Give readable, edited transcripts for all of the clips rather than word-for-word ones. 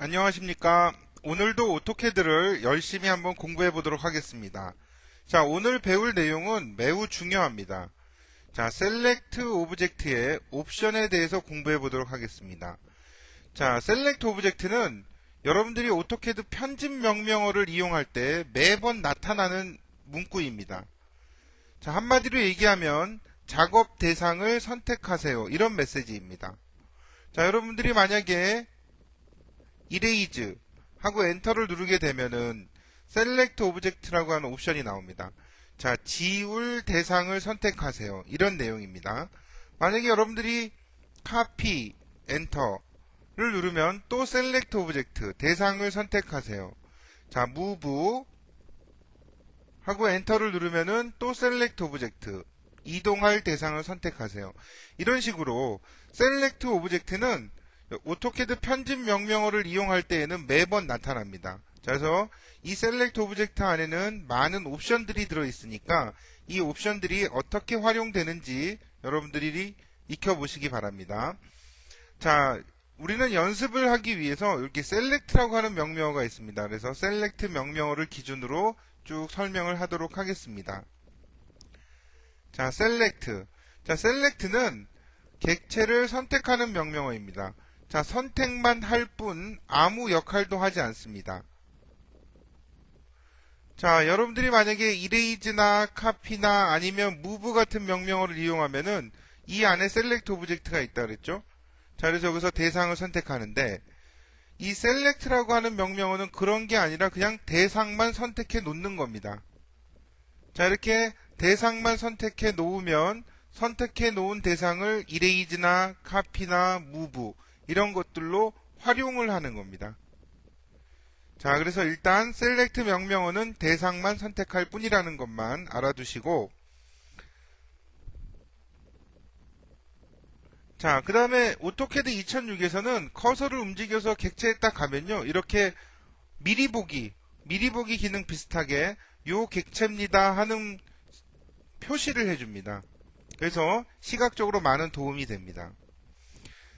안녕하십니까. 오늘도 오토캐드를 열심히 한번 공부해 보도록 하겠습니다. 자, 오늘 배울 내용은 매우 중요합니다. 자, 셀렉트 오브젝트의 옵션에 대해서 공부해 보도록 하겠습니다. 자, 셀렉트 오브젝트는 여러분들이 오토캐드 편집 명령어를 이용할 때 매번 나타나는 문구입니다. 자, 한마디로 얘기하면 작업 대상을 선택하세요. 이런 메시지입니다. 자, 여러분들이 만약에 이레이즈 하고 엔터를 누르게 되면은 셀렉트 오브젝트라고 하는 옵션이 나옵니다. 자, 지울 대상을 선택하세요. 이런 내용입니다. 만약에 여러분들이 카피, 엔터를 누르면 또 셀렉트 오브젝트, 대상을 선택하세요. 자, 무브 하고 엔터를 누르면은 또 셀렉트 오브젝트, 이동할 대상을 선택하세요. 이런 식으로 셀렉트 오브젝트는 오토캐드 편집 명령어를 이용할 때에는 매번 나타납니다. 자, 그래서 이 셀렉트 오브젝트 안에는 많은 옵션들이 들어있으니까 이 옵션들이 어떻게 활용되는지 여러분들이 익혀보시기 바랍니다. 자, 우리는 연습을 하기 위해서 이렇게 셀렉트라고 하는 명령어가 있습니다. 그래서 셀렉트 명령어를 기준으로 쭉 설명을 하도록 하겠습니다. 자, 셀렉트. 자, 셀렉트는 객체를 선택하는 명령어입니다. 자, 선택만 할 뿐 아무 역할도 하지 않습니다. 자, 여러분들이 만약에 이레이즈나 카피나 아니면 move 같은 명령어를 이용하면은 이 안에 셀렉트 오브젝트가 있다 그랬죠? 자, 그래서 여기서 대상을 선택하는데 이 셀렉트라고 하는 명령어는 그런 게 아니라 그냥 대상만 선택해 놓는 겁니다. 자, 이렇게 대상만 선택해 놓으면 선택해 놓은 대상을 이레이즈나 카피나 move 이런 것들로 활용을 하는 겁니다. 자, 그래서 일단 셀렉트 명령어는 대상만 선택할 뿐이라는 것만 알아두시고, 자, 그 다음에 오토캐드 2006에서는 커서를 움직여서 객체에 딱 가면요, 이렇게 미리 보기 기능 비슷하게 요 객체입니다 하는 표시를 해줍니다. 그래서 시각적으로 많은 도움이 됩니다.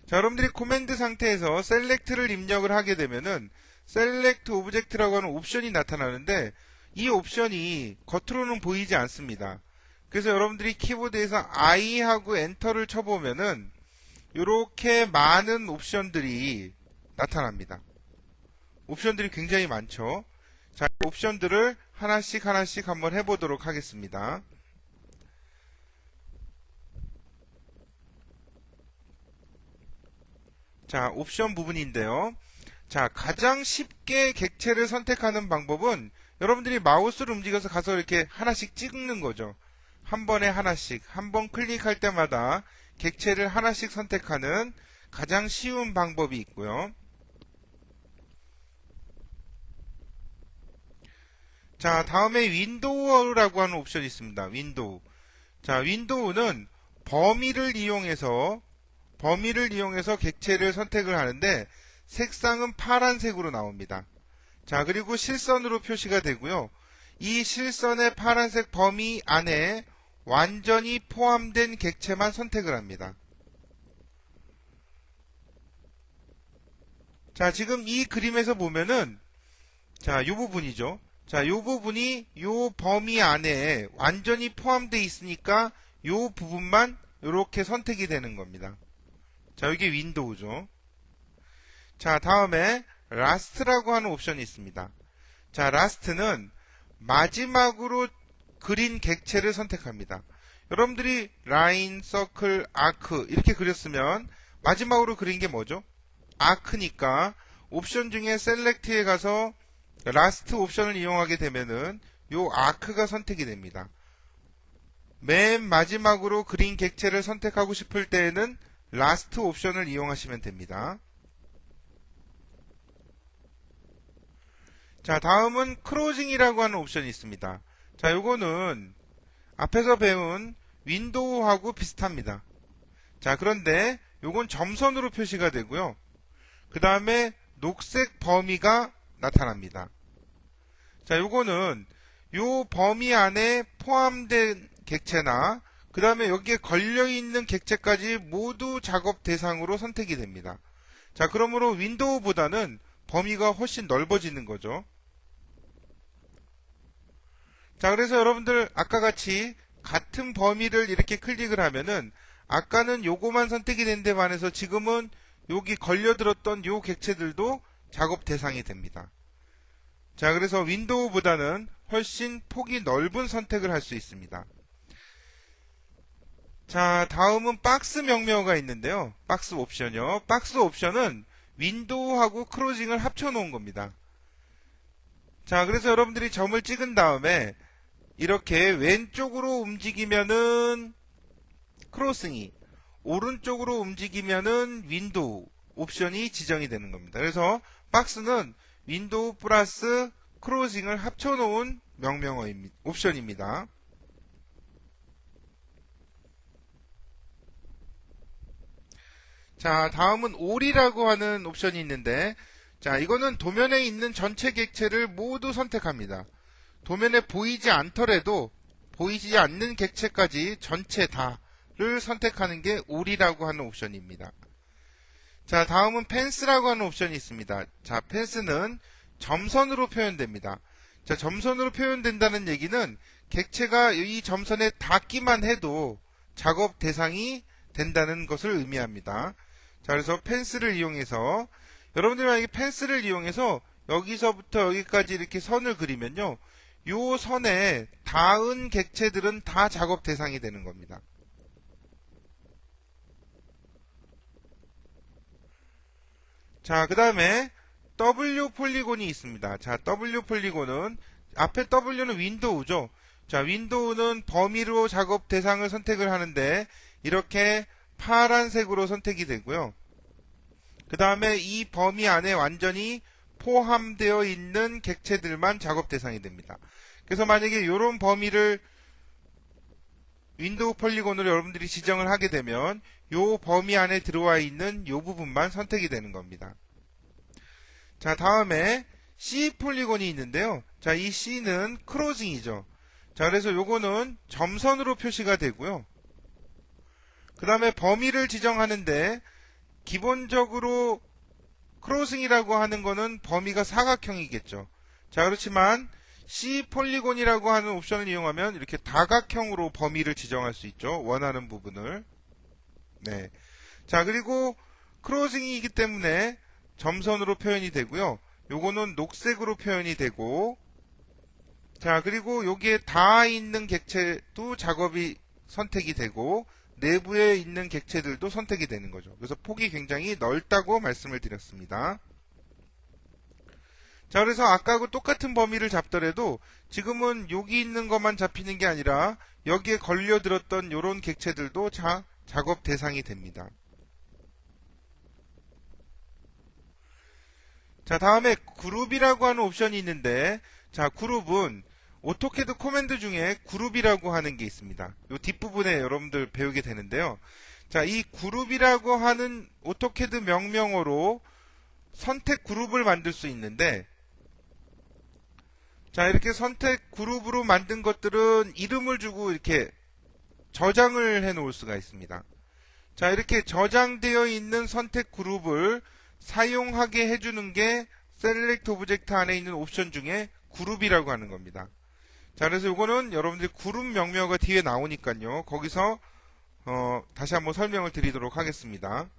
자, 여러분들이 코맨드 상태에서 셀렉트를 입력을 하게 되면은 셀렉트 오브젝트라고 하는 옵션이 나타나는데 이 옵션이 겉으로는 보이지 않습니다. 그래서 여러분들이 키보드에서 I하고 엔터를 쳐보면은 이렇게 많은 옵션들이 나타납니다. 옵션들이 굉장히 많죠. 자, 옵션들을 하나씩 한번 해보도록 하겠습니다. 자, 옵션 부분인데요. 자, 가장 쉽게 객체를 선택하는 방법은 여러분들이 마우스를 움직여서 가서 이렇게 하나씩 찍는 거죠. 한 번에 하나씩, 한 번 클릭할 때마다 객체를 하나씩 선택하는 가장 쉬운 방법이 있고요. 자, 다음에 윈도우라고 하는 옵션이 있습니다. 윈도우. 자, 윈도우는 범위를 이용해서 객체를 선택을 하는데 색상은 파란색으로 나옵니다. 자, 그리고 실선으로 표시가 되고요. 이 실선의 파란색 범위 안에 완전히 포함된 객체만 선택을 합니다. 자, 지금 이 그림에서 보면은 자, 요 부분이죠. 자, 요 부분이 요 범위 안에 완전히 포함되어 있으니까 요 부분만 이렇게 선택이 되는 겁니다. 자, 이게 윈도우죠. 자, 다음에 라스트라고 하는 옵션이 있습니다. 자, 라스트는 마지막으로 그린 객체를 선택합니다. 여러분들이 라인, 서클, 아크 이렇게 그렸으면 마지막으로 그린 게 뭐죠? 아크니까 옵션 중에 셀렉트에 가서 라스트 옵션을 이용하게 되면은 요 아크가 선택이 됩니다. 맨 마지막으로 그린 객체를 선택하고 싶을 때에는 라스트 옵션을 이용하시면 됩니다. 자, 다음은 크로징이라고 하는 옵션이 있습니다. 자, 요거는 앞에서 배운 윈도우하고 비슷합니다. 자, 그런데 요건 점선으로 표시가 되고요. 그 다음에 녹색 범위가 나타납니다. 자, 요거는 요 범위 안에 포함된 객체나 그 다음에 여기에 걸려있는 객체까지 모두 작업 대상으로 선택이 됩니다. 자, 그러므로 윈도우보다는 범위가 훨씬 넓어지는 거죠. 자, 그래서 여러분들 아까 같이 같은 범위를 이렇게 클릭을 하면은 아까는 요거만 선택이 된 데 반해서 지금은 여기 걸려들었던 요 객체들도 작업 대상이 됩니다. 자, 그래서 윈도우보다는 훨씬 폭이 넓은 선택을 할 수 있습니다. 자, 다음은 박스 명명어가 있는데요. 박스 옵션이요. 박스 옵션은 윈도우하고 크로징을 합쳐 놓은 겁니다. 자, 그래서 여러분들이 점을 찍은 다음에 이렇게 왼쪽으로 움직이면은 크로싱이, 오른쪽으로 움직이면은 윈도우 옵션이 지정이 되는 겁니다. 그래서 박스는 윈도우 플러스 크로징을 합쳐놓은 명명어입니다. 옵션입니다. 자, 다음은 all이라고 하는 옵션이 있는데, 자, 이거는 도면에 있는 전체 객체를 모두 선택합니다. 도면에 보이지 않더라도 보이지 않는 객체까지 전체 다를 선택하는 게 all이라고 하는 옵션입니다. 자, 다음은 펜스라고 하는 옵션이 있습니다. 자, 펜스는 점선으로 표현됩니다. 자, 점선으로 표현된다는 얘기는 객체가 이 점선에 닿기만 해도 작업 대상이 된다는 것을 의미합니다. 자, 그래서 펜스를 이용해서 여러분들이 만약에 펜스를 이용해서 여기서부터 여기까지 이렇게 선을 그리면요, 요 선에 닿은 객체들은 다 작업 대상이 되는 겁니다. 자, 그 다음에 W 폴리곤이 있습니다. 자, W 폴리곤은 앞에 W는 윈도우죠. 자, 윈도우는 범위로 작업 대상을 선택을 하는데 이렇게 파란색으로 선택이 되고요. 그 다음에 이 범위 안에 완전히 포함되어 있는 객체들만 작업 대상이 됩니다. 그래서 만약에 이런 범위를 윈도우 폴리곤으로 여러분들이 지정을 하게 되면 이 범위 안에 들어와 있는 이 부분만 선택이 되는 겁니다. 자, 다음에 C 폴리곤이 있는데요. 자, 이 C는 크로징이죠. 자, 그래서 요거는 점선으로 표시가 되고요. 그 다음에 범위를 지정하는데 기본적으로 크로징이라고 하는 거는 범위가 사각형이겠죠. 자, 그렇지만 C 폴리곤이라고 하는 옵션을 이용하면 이렇게 다각형으로 범위를 지정할 수 있죠. 원하는 부분을. 네. 자, 그리고 크로징이기 때문에 점선으로 표현이 되고요. 요거는 녹색으로 표현이 되고, 자, 그리고 여기에 닿아 있는 객체도 작업이 선택이 되고 내부에 있는 객체들도 선택이 되는 거죠. 그래서 폭이 굉장히 넓다고 말씀을 드렸습니다. 자, 그래서 아까하고 똑같은 범위를 잡더라도 지금은 여기 있는 것만 잡히는 게 아니라 여기에 걸려들었던 이런 객체들도 작업 대상이 됩니다. 자, 다음에 그룹이라고 하는 옵션이 있는데, 자, 그룹은 오토캐드 코맨드 중에 그룹이라고 하는 게 있습니다. 이 뒷부분에 여러분들 배우게 되는데요. 자, 이 그룹이라고 하는 오토캐드 명명어로 선택 그룹을 만들 수 있는데, 자, 이렇게 선택 그룹으로 만든 것들은 이름을 주고 이렇게 저장을 해 놓을 수가 있습니다. 자, 이렇게 저장되어 있는 선택 그룹을 사용하게 해주는 게 셀렉트 오브젝트 안에 있는 옵션 중에 그룹이라고 하는 겁니다. 자, 그래서 이거는 여러분들이 그룹 명명어가 뒤에 나오니까요. 거기서 다시 한번 설명을 드리도록 하겠습니다.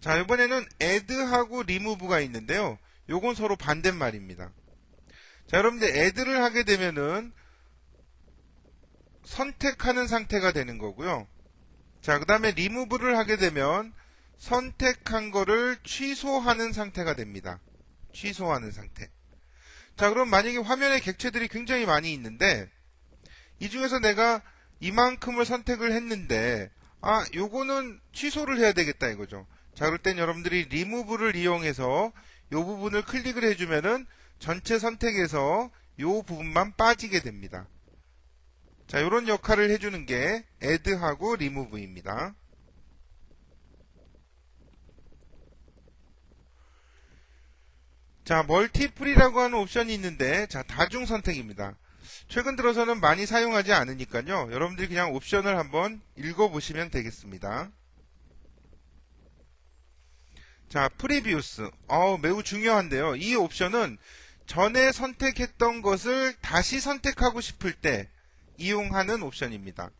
자, 이번에는 add하고 remove가 있는데요. 요건 서로 반대말입니다. 자, 여러분들 add를 하게 되면은 선택하는 상태가 되는 거고요. 자, 그 다음에 remove를 하게 되면 선택한 거를 취소하는 상태가 됩니다. 취소하는 상태. 자, 그럼 만약에 화면에 객체들이 굉장히 많이 있는데 이 중에서 내가 이만큼을 선택을 했는데 요거는 취소를 해야 되겠다 이거죠. 자, 그럴 땐 여러분들이 remove를 이용해서 요 부분을 클릭을 해주면은 전체 선택에서 요 부분만 빠지게 됩니다. 자, 요런 역할을 해주는 게 add하고 remove입니다. 자, 멀티플이라고 하는 옵션이 있는데, 자, 다중 선택입니다. 최근 들어서는 많이 사용하지 않으니까요. 여러분들이 그냥 옵션을 한번 읽어보시면 되겠습니다. 자, 프리비우스. 매우 중요한데요. 이 옵션은 전에 선택했던 것을 다시 선택하고 싶을 때 이용하는 옵션입니다.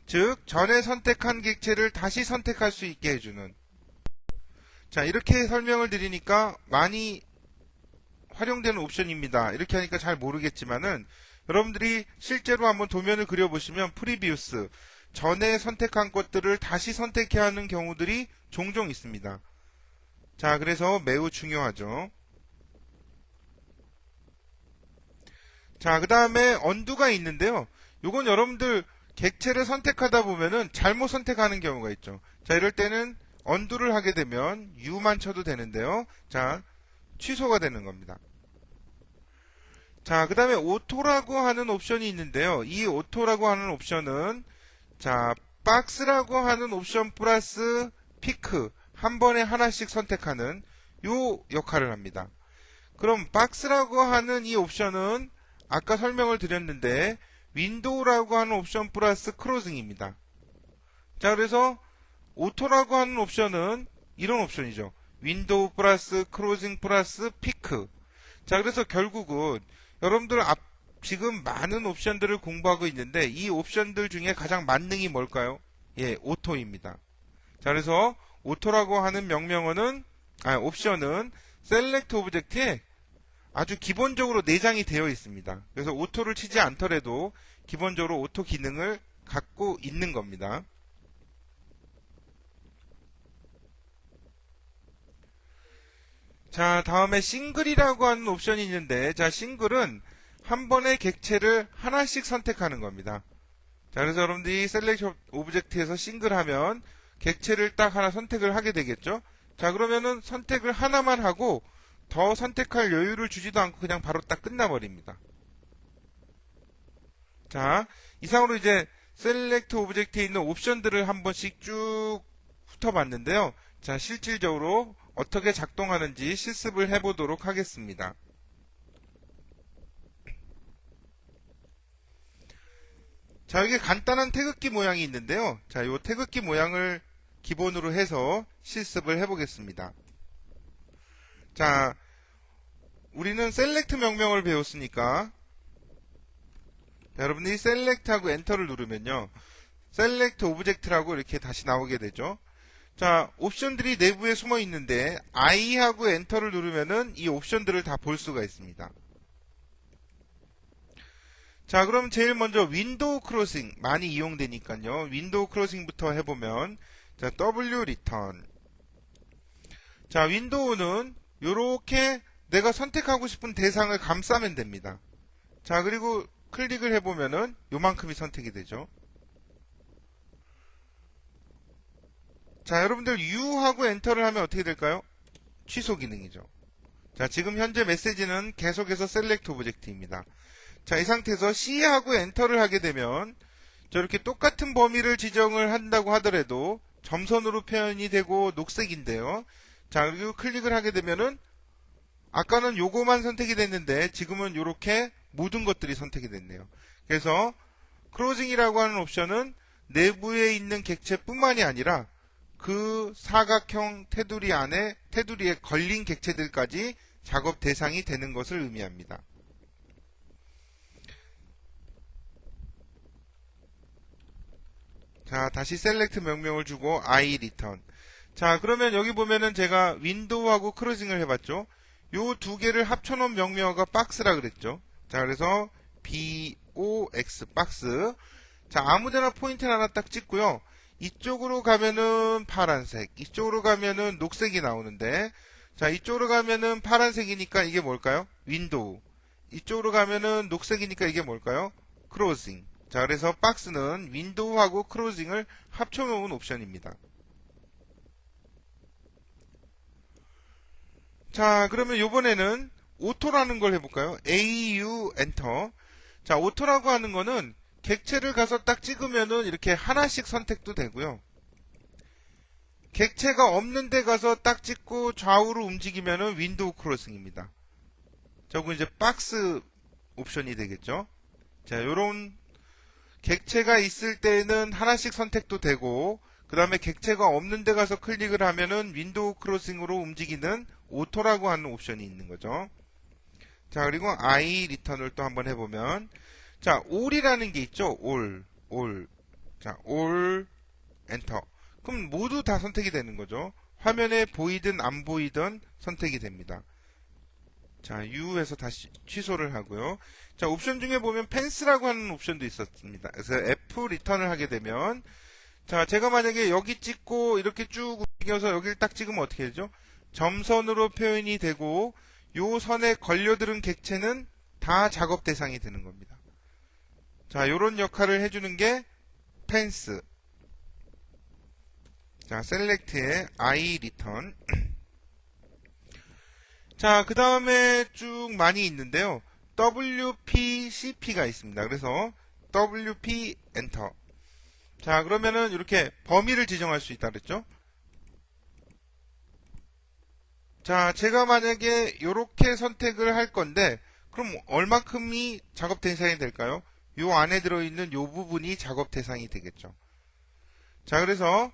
즉, 전에 선택한 객체를 다시 선택할 수 있게 해주는. 자, 이렇게 설명을 드리니까 많이 활용되는 옵션입니다. 이렇게 하니까 잘 모르겠지만은 여러분들이 실제로 한번 도면을 그려보시면 프리비우스, 전에 선택한 것들을 다시 선택해야 하는 경우들이 종종 있습니다. 자, 그래서 매우 중요하죠. 자, 그 다음에 언두가 있는데요. 요건 여러분들 객체를 선택하다 보면은 잘못 선택하는 경우가 있죠. 자, 이럴 때는 언두를 하게 되면 U만 쳐도 되는데요. 자, 취소가 되는 겁니다. 자, 그 다음에 오토라고 하는 옵션이 있는데요. 이 오토라고 하는 옵션은 자, 박스라고 하는 옵션 플러스 피크 한 번에 하나씩 선택하는 요 역할을 합니다. 그럼 박스라고 하는 이 옵션은 아까 설명을 드렸는데 윈도우라고 하는 옵션 플러스 크로징입니다. 자, 그래서 오토라고 하는 옵션은 이런 옵션이죠. 윈도우 플러스 크로징 플러스 피크. 자, 그래서 결국은 여러분들 지금 많은 옵션들을 공부하고 있는데 이 옵션들 중에 가장 만능이 뭘까요? 예, 오토입니다. 자, 그래서 오토라고 하는 옵션은 셀렉트 오브젝트에 아주 기본적으로 내장이 되어 있습니다. 그래서 오토를 치지 않더라도 기본적으로 오토 기능을 갖고 있는 겁니다. 자, 다음에 싱글이라고 하는 옵션이 있는데, 자, 싱글은 한 번에 객체를 하나씩 선택하는 겁니다. 자, 그래서 여러분들이 셀렉트 오브젝트에서 싱글 하면 객체를 딱 하나 선택을 하게 되겠죠? 자, 그러면은 선택을 하나만 하고 더 선택할 여유를 주지도 않고 그냥 바로 딱 끝나버립니다. 자, 이상으로 이제 셀렉트 오브젝트에 있는 옵션들을 한 번씩 쭉 훑어봤는데요. 자, 실질적으로 어떻게 작동하는지 실습을 해보도록 하겠습니다. 자, 여기 간단한 태극기 모양이 있는데요. 자, 이 태극기 모양을 기본으로 해서 실습을 해보겠습니다. 자, 우리는 셀렉트 명령을 배웠으니까 여러분들이 셀렉트하고 엔터를 누르면요. 셀렉트 오브젝트라고 이렇게 다시 나오게 되죠. 자, 옵션들이 내부에 숨어 있는데 I하고 엔터를 누르면은 이 옵션들을 다 볼 수가 있습니다. 자, 그럼 제일 먼저 윈도우 크로싱 많이 이용되니까요. 윈도우 크로싱부터 해보면 자, W 리턴. 자, 윈도우는 요렇게 내가 선택하고 싶은 대상을 감싸면 됩니다. 자, 그리고 클릭을 해보면은 요만큼이 선택이 되죠. 자, 여러분들 U하고 엔터를 하면 어떻게 될까요? 취소 기능이죠. 자, 지금 현재 메시지는 계속해서 셀렉트 오브젝트입니다. 자, 이 상태에서 C하고 엔터를 하게 되면 저렇게 똑같은 범위를 지정을 한다고 하더라도 점선으로 표현이 되고 녹색인데요. 자, 그리고 클릭을 하게 되면은 아까는 요거만 선택이 됐는데 지금은 요렇게 모든 것들이 선택이 됐네요. 그래서 크로징이라고 하는 옵션은 내부에 있는 객체뿐만이 아니라 그 사각형 테두리에 걸린 객체들까지 작업 대상이 되는 것을 의미합니다. 자, 다시 셀렉트 명령을 주고 I return. 자, 그러면 여기 보면은 제가 윈도우하고 크로징을 해봤죠. 요 두 개를 합쳐놓은 명령어가 박스라 그랬죠. 자, 그래서 BOX 박스. 자, 아무데나 포인트 하나 딱 찍고요. 이쪽으로 가면은 파란색, 이쪽으로 가면은 녹색이 나오는데, 자, 이쪽으로 가면은 파란색이니까 이게 뭘까요? 윈도우. 이쪽으로 가면은 녹색이니까 이게 뭘까요? 크로징. 자, 그래서 박스는 윈도우하고 크로징을 합쳐놓은 옵션입니다. 자, 그러면 요번에는 오토라는 걸 해볼까요? AU 엔터. 자, 오토라고 하는 거는 객체를 가서 딱 찍으면은 이렇게 하나씩 선택도 되고요. 객체가 없는 데 가서 딱 찍고 좌우로 움직이면은 윈도우 크로싱입니다. 저건 이제 박스 옵션이 되겠죠. 자, 요런 객체가 있을 때는 하나씩 선택도 되고, 그 그 다음에 객체가 없는 데 가서 클릭을 하면은 윈도우 크로싱으로 움직이는 오토라고 하는 옵션이 있는 거죠. 자, 그리고 I 리턴을 또 한번 해보면, 자, all이라는 게 있죠. all. 자, all, 엔터. 그럼 모두 다 선택이 되는 거죠. 화면에 보이든 안 보이든 선택이 됩니다. 자, U에서 다시 취소를 하고요. 자, 옵션 중에 보면 펜스라고 하는 옵션도 있었습니다. 그래서 F 리턴을 하게 되면, 자, 제가 만약에 여기 찍고 이렇게 쭉 움직여서 여기를 딱 찍으면 어떻게 되죠? 점선으로 표현이 되고 요 선에 걸려들은 객체는 다 작업 대상이 되는 겁니다. 자, 요런 역할을 해주는 게 펜스. 자, 셀렉트의 I 리턴. 자, 그 다음에 쭉 많이 있는데요. WPCP가 있습니다. 그래서 WP 엔터. 자, 그러면은 이렇게 범위를 지정할 수 있다 그랬죠? 자, 제가 만약에 이렇게 선택을 할 건데, 그럼 얼마큼이 작업 대상이 될까요? 요 안에 들어있는 요 부분이 작업 대상이 되겠죠. 자, 그래서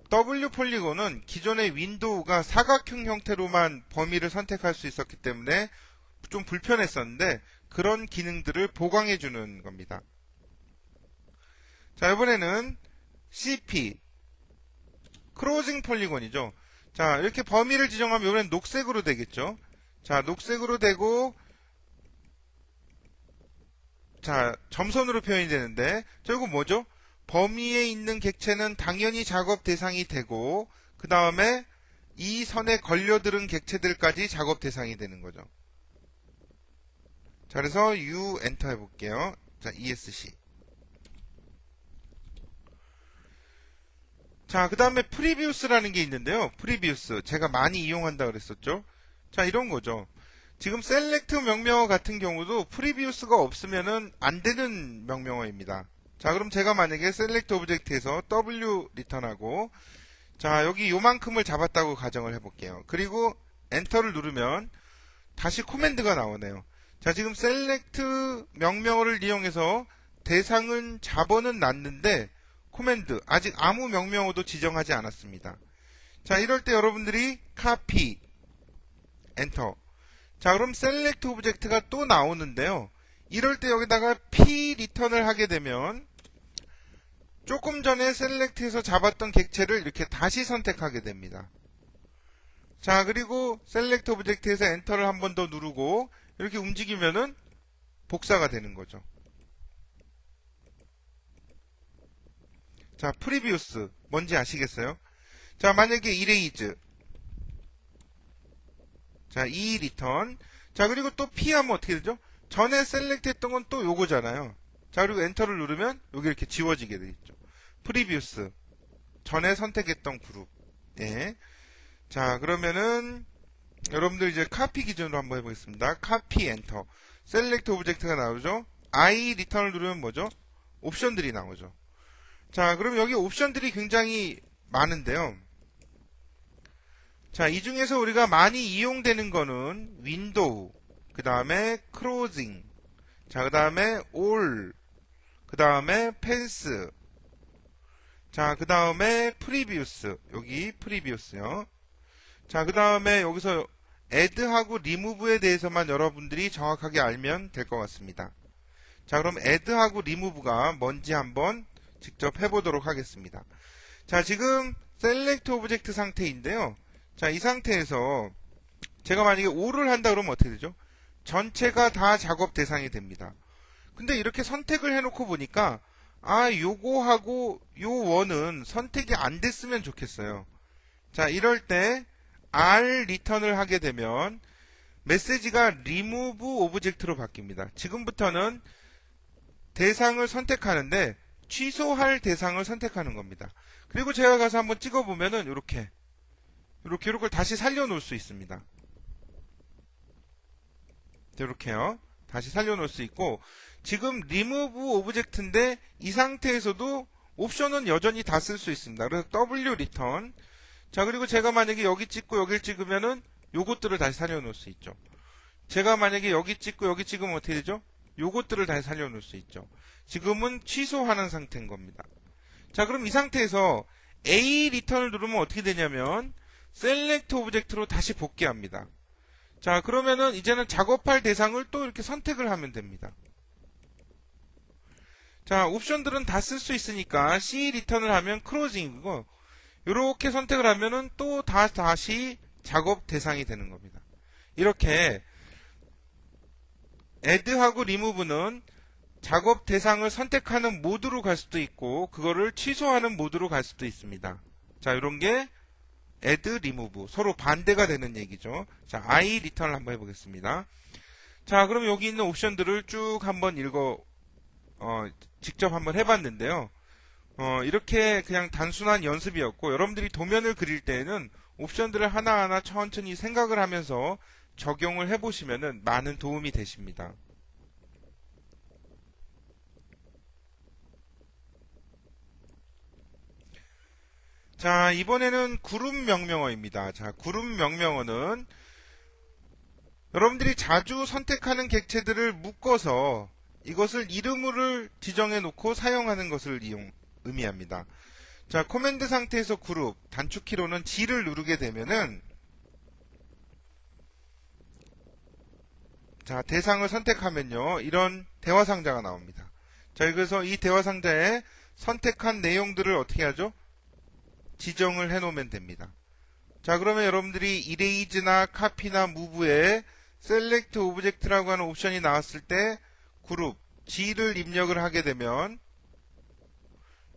W 폴리곤은 기존의 윈도우가 사각형 형태로만 범위를 선택할 수 있었기 때문에 좀 불편했었는데, 그런 기능들을 보강해 주는 겁니다. 자, 이번에는 CP, 크로징 폴리곤이죠. 자, 이렇게 범위를 지정하면 이번엔 녹색으로 되겠죠. 자, 녹색으로 되고, 자, 점선으로 표현이 되는데, 저 이거 뭐죠? 범위에 있는 객체는 당연히 작업 대상이 되고, 그 다음에 이 선에 걸려들은 객체들까지 작업 대상이 되는 거죠. 자, 그래서 U 엔터 해볼게요. 자, ESC. 자, 그 다음에 프리비우스라는 게 있는데요. 프리비우스. 제가 많이 이용한다 그랬었죠. 자, 이런 거죠. 지금 셀렉트 명령어 같은 경우도 프리비우스가 없으면은 안 되는 명령어입니다. 자, 그럼 제가 만약에 셀렉트 오브젝트에서 W 리턴하고, 자, 여기 요만큼을 잡았다고 가정을 해볼게요. 그리고 엔터를 누르면 다시 코맨드가 나오네요. 자, 지금 셀렉트 명령어를 이용해서 대상은 잡아는 놨는데, 코맨드, 아직 아무 명령어도 지정하지 않았습니다. 자, 이럴 때 여러분들이 copy, 엔터. 자, 그럼 select 오브젝트가 또 나오는데요. 이럴 때 여기다가 p 리턴을 하게 되면 조금 전에 select에서 잡았던 객체를 이렇게 다시 선택하게 됩니다. 자, 그리고 select 오브젝트에서 엔터를 한 번 더 누르고 이렇게 움직이면은 복사가 되는 거죠. 자, 프리비우스 뭔지 아시겠어요? 자, 만약에 이레이즈, 자, E 리턴. 자, 그리고 또 P 하면 어떻게 되죠? 전에 셀렉트 했던 건 또 요거잖아요. 자, 그리고 엔터를 누르면 여기 이렇게 지워지게 되겠죠. 프리비우스, 전에 선택했던 그룹. 예. 자, 그러면은 여러분들 이제 카피 기준으로 한번 해보겠습니다. 카피 엔터. 셀렉트 오브젝트가 나오죠? I 리턴을 누르면 뭐죠? 옵션들이 나오죠. 자, 그럼 여기 옵션들이 굉장히 많은데요. 자, 이 중에서 우리가 많이 이용되는 거는 윈도우, 그 다음에 크로징, 자, 그 다음에 all, 그 다음에 펜스, 자, 그 다음에 프리비우스, 여기 프리비우스요. 자, 그 다음에 여기서 add하고 remove에 대해서만 여러분들이 정확하게 알면 될 것 같습니다. 자, 그럼 add하고 remove가 뭔지 한번 직접 해보도록 하겠습니다. 자, 지금 select 오브젝트 상태인데요. 자, 이 상태에서 제가 만약에 all을 한다 그러면 어떻게 되죠? 전체가 다 작업 대상이 됩니다. 근데 이렇게 선택을 해놓고 보니까 요거하고 요 원은 선택이 안 됐으면 좋겠어요. 자, 이럴 때 R 리턴을 하게 되면 메시지가 remove 오브젝트로 바뀝니다. 지금부터는 대상을 선택하는데 취소할 대상을 선택하는 겁니다. 그리고 제가 가서 한번 찍어보면은 이렇게 다시 살려놓을 수 있습니다. 이렇게요. 다시 살려놓을 수 있고, 지금 remove 오브젝트인데 이 상태에서도 옵션은 여전히 다 쓸 수 있습니다. 그래서 W return. 자, 그리고 제가 만약에 여기 찍고 여길 찍으면은 요것들을 다시 살려놓을 수 있죠. 제가 만약에 여기 찍고 여기 찍으면 어떻게 되죠? 요것들을 다시 살려놓을 수 있죠. 지금은 취소하는 상태인 겁니다. 자, 그럼 이 상태에서 A 리턴을 누르면 어떻게 되냐면 셀렉트 오브젝트로 다시 복귀합니다. 자, 그러면은 이제는 작업할 대상을 또 이렇게 선택을 하면 됩니다. 자, 옵션들은 다 쓸 수 있으니까 C 리턴을 하면 클로징이고, 이렇게 선택을 하면은 또 다시 작업 대상이 되는 겁니다. 이렇게 add하고 remove는 작업 대상을 선택하는 모드로 갈 수도 있고, 그거를 취소하는 모드로 갈 수도 있습니다. 자, 이런 게 add, remove. 서로 반대가 되는 얘기죠. 자, I return을 한번 해보겠습니다. 자, 그럼 여기 있는 옵션들을 쭉 한번 직접 한번 해봤는데요. 이렇게 그냥 단순한 연습이었고, 여러분들이 도면을 그릴 때에는 옵션들을 하나하나 천천히 생각을 하면서 적용을 해보시면 많은 도움이 되십니다. 자, 이번에는 그룹 명명어입니다. 자, 그룹 명명어는 여러분들이 자주 선택하는 객체들을 묶어서 이것을 이름을 지정해 놓고 사용하는 것을 의미합니다. 자, 코맨드 상태에서 그룹, 단축키로는 G를 누르게 되면은, 자, 대상을 선택하면요, 이런 대화 상자가 나옵니다. 자, 그래서 이 대화 상자에 선택한 내용들을 어떻게 하죠? 지정을 해 놓으면 됩니다. 자, 그러면 여러분들이 이레이즈나 카피나 무브에 셀렉트 오브젝트라고 하는 옵션이 나왔을 때 그룹 G를 입력을 하게 되면,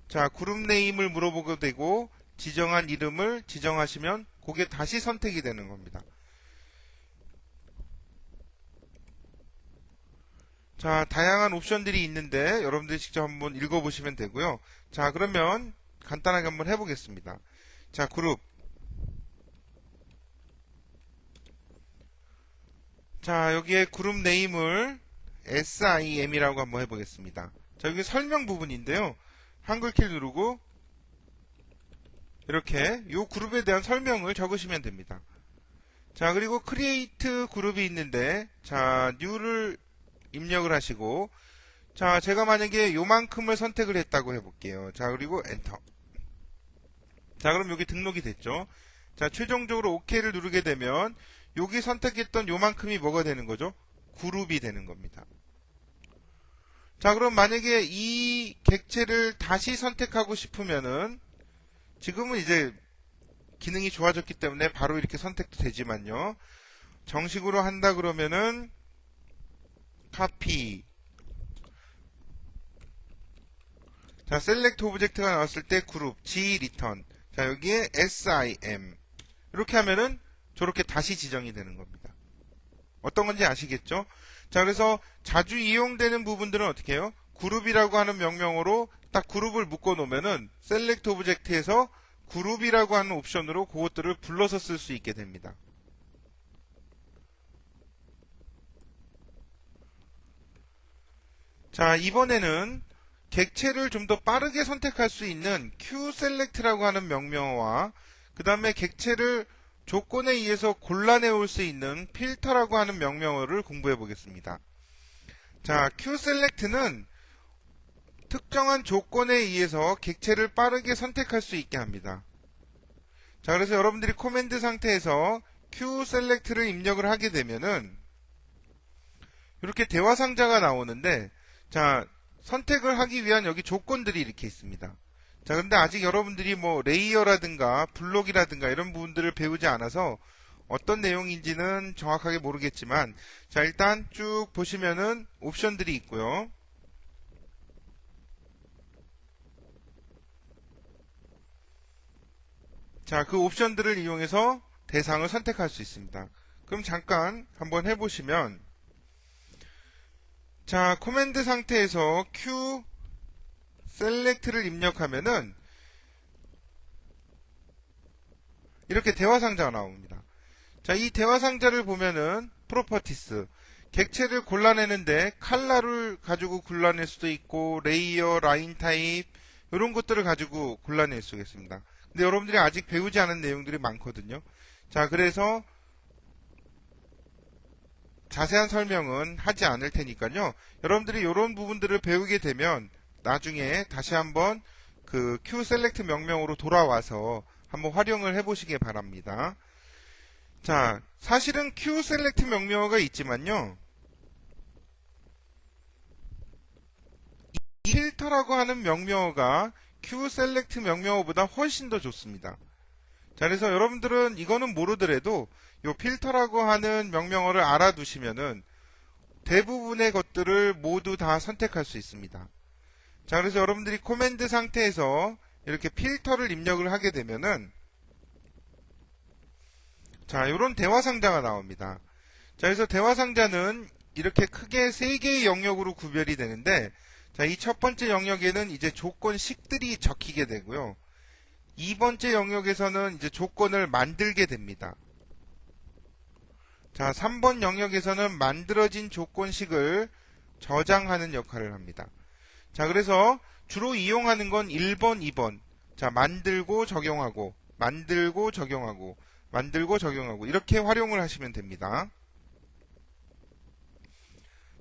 자, 그룹 네임을 물어보게 되고 지정한 이름을 지정하시면 그게 다시 선택이 되는 겁니다. 자, 다양한 옵션들이 있는데 여러분들이 직접 한번 읽어보시면 되고요. 자, 그러면 간단하게 한번 해보겠습니다. 자, 그룹. 자, 여기에 그룹 네임을 SIM이라고 한번 해보겠습니다. 자, 여기 설명 부분인데요. 한글 키 누르고 이렇게 이 그룹에 대한 설명을 적으시면 됩니다. 자, 그리고 크리에이트 그룹이 있는데, 자, 뉴를 입력을 하시고, 자, 제가 만약에 요만큼을 선택을 했다고 해볼게요. 자, 그리고 엔터. 자, 그럼 여기 등록이 됐죠. 자, 최종적으로 OK를 누르게 되면 여기 선택했던 요만큼이 뭐가 되는 거죠? 그룹이 되는 겁니다. 자, 그럼 만약에 이 객체를 다시 선택하고 싶으면은, 지금은 이제 기능이 좋아졌기 때문에 바로 이렇게 선택도 되지만요. 정식으로 한다 그러면은 카피. 자, 셀렉트 오브젝트가 나왔을 때 그룹 G 리턴. 자, 여기에 SIM. 이렇게 하면은 저렇게 다시 지정이 되는 겁니다. 어떤 건지 아시겠죠? 자, 그래서 자주 이용되는 부분들은 어떻게 해요? 그룹이라고 하는 명령어로 딱 그룹을 묶어 놓으면은 셀렉트 오브젝트에서 그룹이라고 하는 옵션으로 그것들을 불러서 쓸 수 있게 됩니다. 자, 이번에는 객체를 좀 더 빠르게 선택할 수 있는 QSelect라고 하는 명령어와 그 다음에 객체를 조건에 의해서 골라내올 수 있는 필터라고 하는 명령어를 공부해 보겠습니다. 자, QSelect는 특정한 조건에 의해서 객체를 빠르게 선택할 수 있게 합니다. 자, 그래서 여러분들이 코맨드 상태에서 QSelect를 입력을 하게 되면은 이렇게 대화 상자가 나오는데, 자, 선택을 하기 위한 여기 조건들이 이렇게 있습니다. 자, 근데 아직 여러분들이 뭐 레이어라든가 블록이라든가 이런 부분들을 배우지 않아서 어떤 내용인지는 정확하게 모르겠지만, 자, 일단 쭉 보시면은 옵션들이 있고요. 자, 그 옵션들을 이용해서 대상을 선택할 수 있습니다. 그럼 잠깐 한번 해보시면, 자, 코맨드 상태에서 Q 셀렉트를 입력하면은 이렇게 대화 상자가 나옵니다. 자, 이 대화 상자를 보면은 프로퍼티스, 객체를 골라내는데 컬러를 가지고 골라낼 수도 있고 레이어, 라인 타입 이런 것들을 가지고 골라낼 수 있습니다. 근데 여러분들이 아직 배우지 않은 내용들이 많거든요. 자, 그래서 자세한 설명은 하지 않을 테니까요. 여러분들이 이런 부분들을 배우게 되면 나중에 다시 한번 그 QSelect 명령으로 돌아와서 한번 활용을 해보시기 바랍니다. 자, 사실은 QSelect 명령어가 있지만요. 이 필터라고 하는 명령어가 QSelect 명령어보다 훨씬 더 좋습니다. 자, 그래서 여러분들은 이거는 모르더라도 이 필터라고 하는 명령어를 알아두시면은 대부분의 것들을 모두 다 선택할 수 있습니다. 자, 그래서 여러분들이 코맨드 상태에서 이렇게 필터를 입력을 하게 되면은 자, 요런 대화 상자가 나옵니다. 자, 그래서 대화 상자는 이렇게 크게 3개의 영역으로 구별이 되는데, 자, 이 첫 번째 영역에는 이제 조건식들이 적히게 되고요. 2번째 영역에서는 이제 조건을 만들게 됩니다. 자, 3번 영역에서는 만들어진 조건식을 저장하는 역할을 합니다. 자, 그래서 주로 이용하는 건 1번, 2번. 자, 만들고 적용하고, 만들고 적용하고, 만들고 적용하고 이렇게 활용을 하시면 됩니다.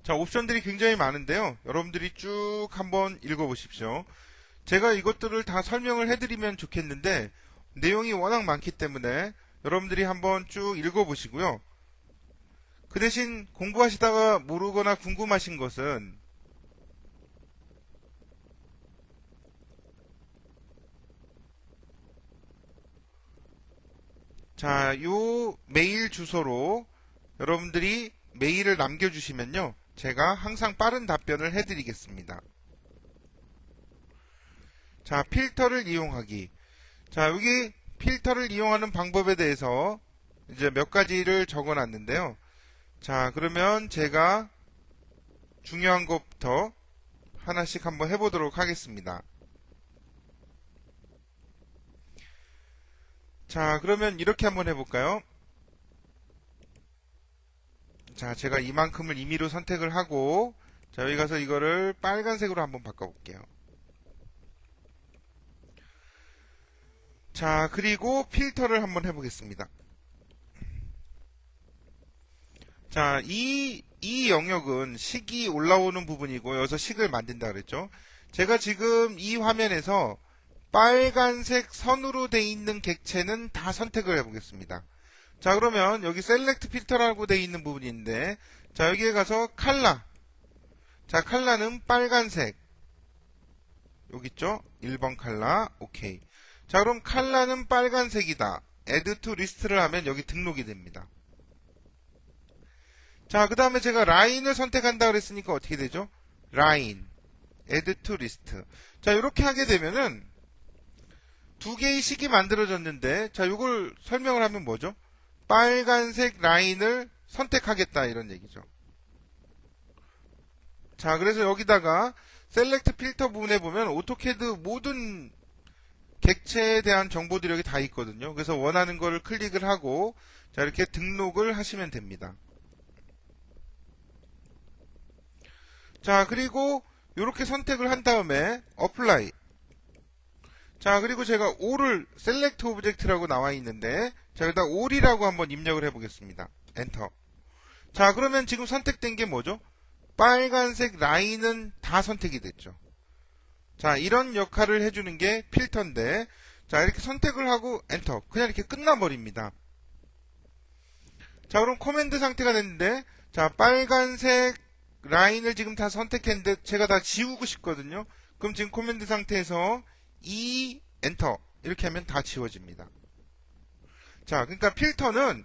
자, 옵션들이 굉장히 많은데요. 여러분들이 쭉 한번 읽어보십시오. 제가 이것들을 다 설명을 해드리면 좋겠는데 내용이 워낙 많기 때문에 여러분들이 한번 쭉 읽어보시고요. 그 대신 공부하시다가 모르거나 궁금하신 것은 자, 요 메일 주소로 여러분들이 메일을 남겨주시면요. 제가 항상 빠른 답변을 해드리겠습니다. 자, 필터를 이용하기. 자, 여기 필터를 이용하는 방법에 대해서 이제 몇 가지를 적어 놨는데요. 자, 그러면 제가 중요한 것부터 하나씩 한번 해보도록 하겠습니다. 자, 그러면 이렇게 한번 해볼까요? 자, 제가 이만큼을 임의로 선택을 하고, 자, 여기 가서 이거를 빨간색으로 한번 바꿔볼게요. 자, 그리고 필터를 한번 해보겠습니다. 자, 이 영역은 식이 올라오는 부분이고, 여기서 식을 만든다 그랬죠? 제가 지금 이 화면에서 빨간색 선으로 되어 있는 객체는 다 선택을 해보겠습니다. 자, 그러면 여기 셀렉트 필터라고 되어 있는 부분인데, 자, 여기에 가서 칼라. 자, 칼라는 빨간색. 여기 있죠? 1번 칼라. 오케이. 자, 그럼 칼라는 빨간색이다. add to list를 하면 여기 등록이 됩니다. 자, 그 다음에 제가 라인을 선택한다 그랬으니까 어떻게 되죠? 라인. add to list. 자, 이렇게 하게 되면은 두 개의 식이 만들어졌는데, 자, 이걸 설명을 하면 뭐죠? 빨간색 라인을 선택하겠다 이런 얘기죠. 자, 그래서 여기다가 셀렉트 필터 부분에 보면 오토캐드 모든 객체에 대한 정보들이 여기 다 있거든요. 그래서 원하는 거를 클릭을 하고 자, 이렇게 등록을 하시면 됩니다. 자, 그리고 이렇게 선택을 한 다음에 apply. 자, 그리고 제가 all을 select object라고 나와 있는데, 자, 여기다 all이라고 한번 입력을 해보겠습니다. 엔터. 자, 그러면 지금 선택된 게 뭐죠? 빨간색 라인은 다 선택이 됐죠. 자, 이런 역할을 해주는 게 필터인데, 자, 이렇게 선택을 하고 엔터. 그냥 이렇게 끝나버립니다. 자, 그럼 코맨드 상태가 됐는데, 자, 빨간색 라인을 지금 다 선택했는데, 제가 다 지우고 싶거든요. 그럼 지금 코맨드 상태에서 엔터 이렇게 하면 다 지워집니다. 자, 그러니까 필터는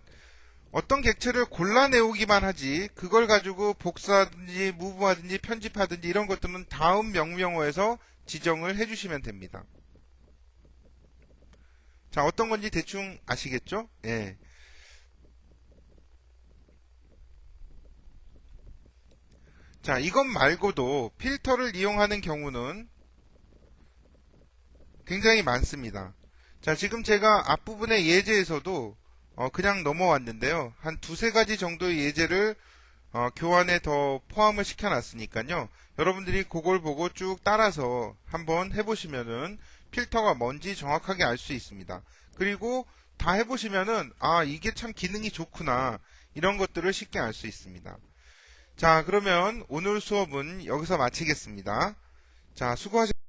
어떤 객체를 골라내오기만 하지 그걸 가지고 복사하든지 무브하든지 편집하든지 이런 것들은 다음 명령어에서 지정을 해주시면 됩니다. 자, 어떤 건지 대충 아시겠죠? 예. 자, 이것 말고도 필터를 이용하는 경우는 굉장히 많습니다. 자, 지금 제가 앞부분의 예제에서도 그냥 넘어왔는데요. 한 두세 가지 정도의 예제를 교환에 더 포함을 시켜놨으니까요. 여러분들이 그걸 보고 쭉 따라서 한번 해보시면은 필터가 뭔지 정확하게 알 수 있습니다. 그리고 다 해보시면은 아, 이게 참 기능이 좋구나 이런 것들을 쉽게 알 수 있습니다. 자, 그러면 오늘 수업은 여기서 마치겠습니다. 자, 수고하셨습니다.